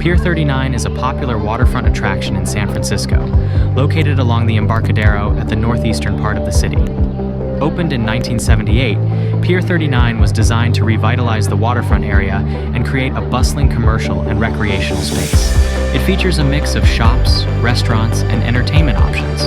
Pier 39 is a popular waterfront attraction in San Francisco, located along the Embarcadero at the northeastern part of the city. Opened in 1978, Pier 39 was designed to revitalize the waterfront area and create a bustling commercial and recreational space. It features a mix of shops, restaurants, and entertainment options.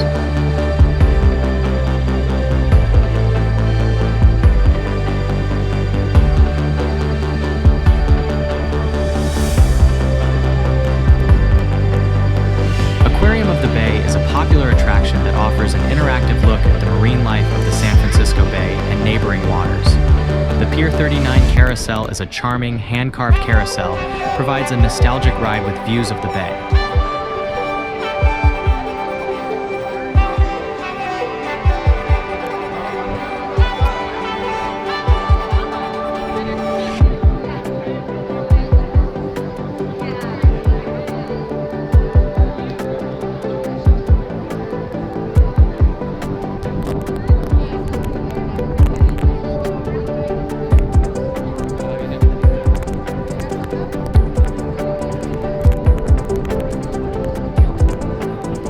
Aquarium of the Bay is a popular attraction that offers an interactive look at the marine life of the San Francisco Bay and neighboring waters. The Pier 39 Carousel is a charming, hand-carved carousel, provides a nostalgic ride with views of the bay.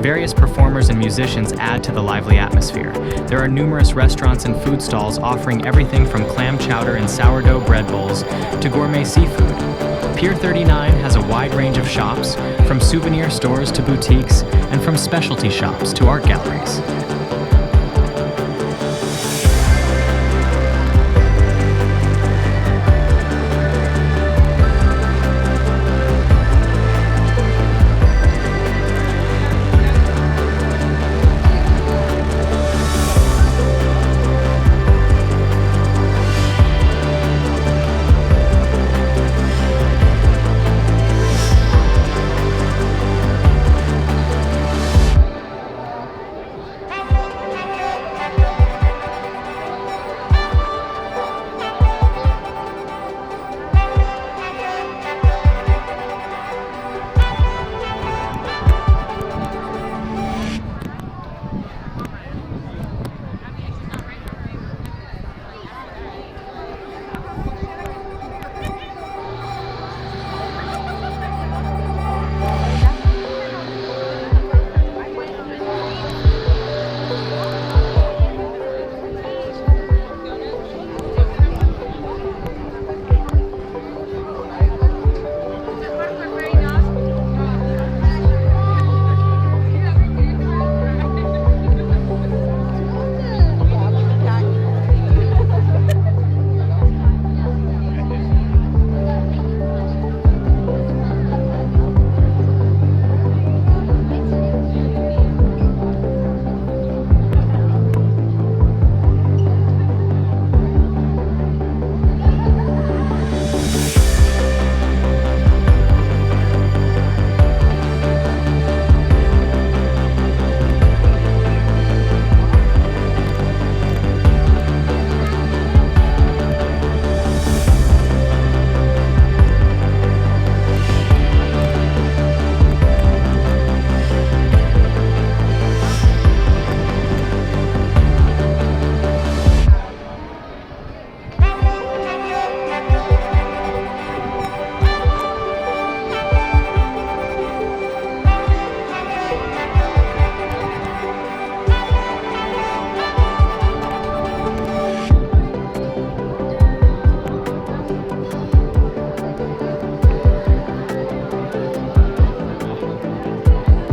Various performers and musicians add to the lively atmosphere. There are numerous restaurants and food stalls offering everything from clam chowder and sourdough bread bowls to gourmet seafood. Pier 39 has a wide range of shops, from souvenir stores to boutiques, and from specialty shops to art galleries.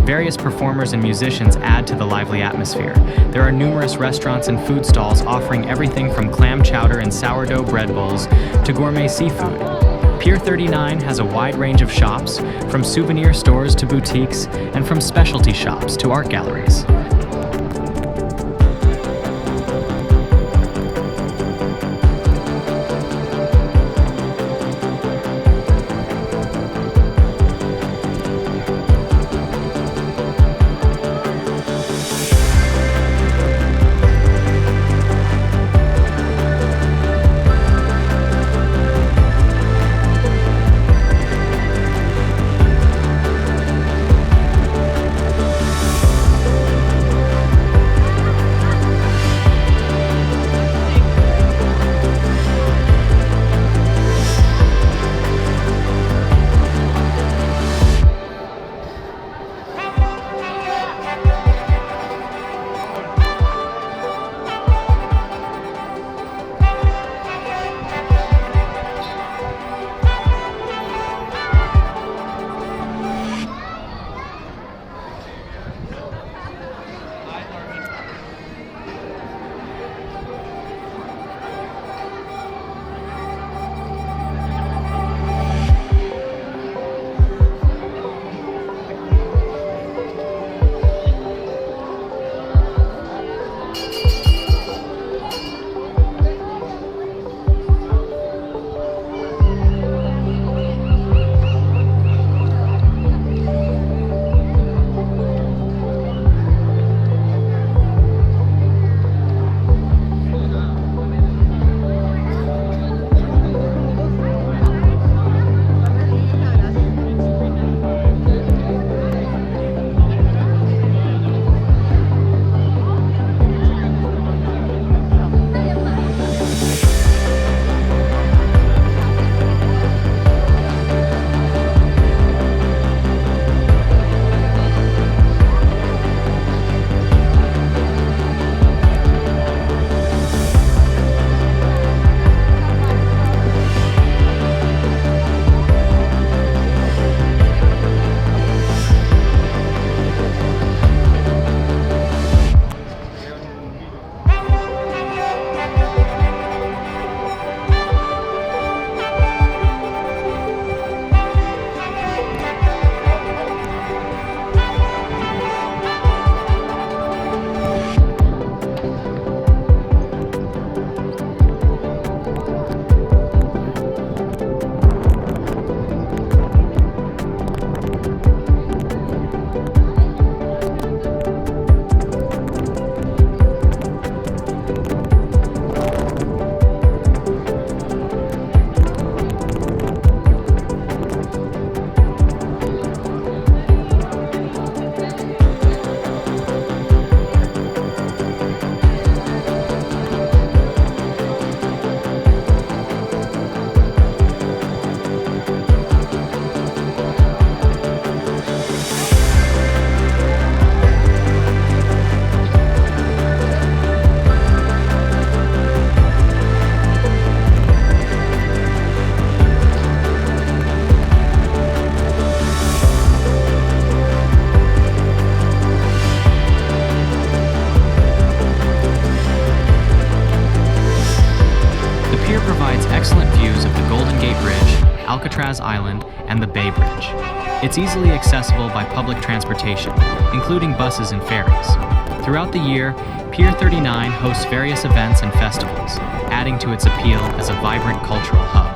Various performers and musicians add to the lively atmosphere. There are numerous restaurants and food stalls offering everything from clam chowder and sourdough bread bowls to gourmet seafood. Pier 39 has a wide range of shops, from souvenir stores to boutiques, and from specialty shops to art galleries. Gate Bridge, Alcatraz Island, and the Bay Bridge. It's easily accessible by public transportation, including buses and ferries. Throughout the year, Pier 39 hosts various events and festivals, adding to its appeal as a vibrant cultural hub.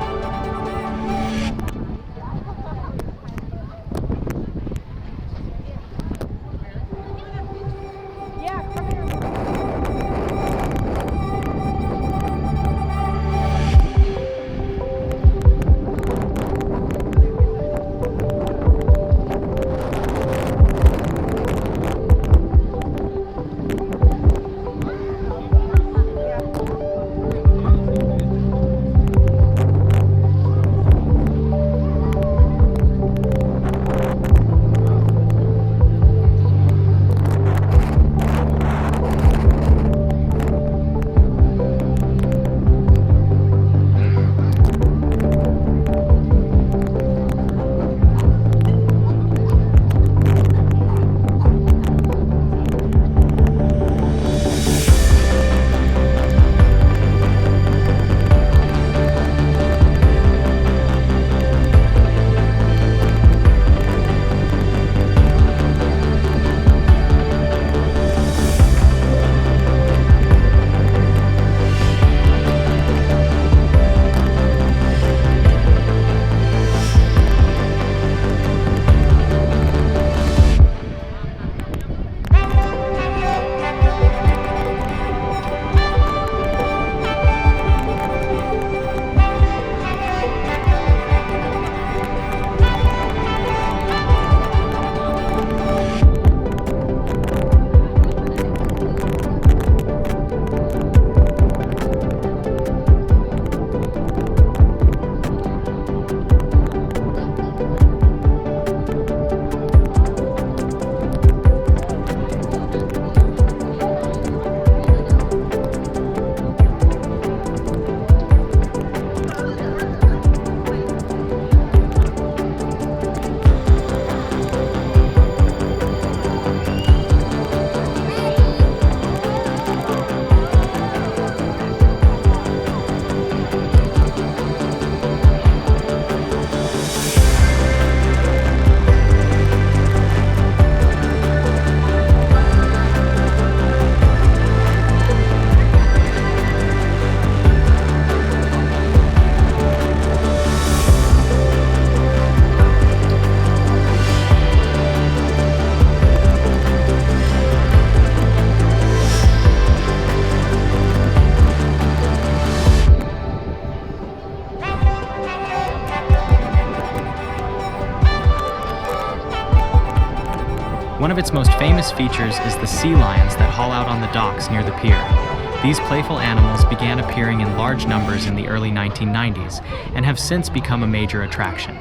One of its most famous features is the sea lions that haul out on the docks near the pier. These playful animals began appearing in large numbers in the early 1990s and have since become a major attraction.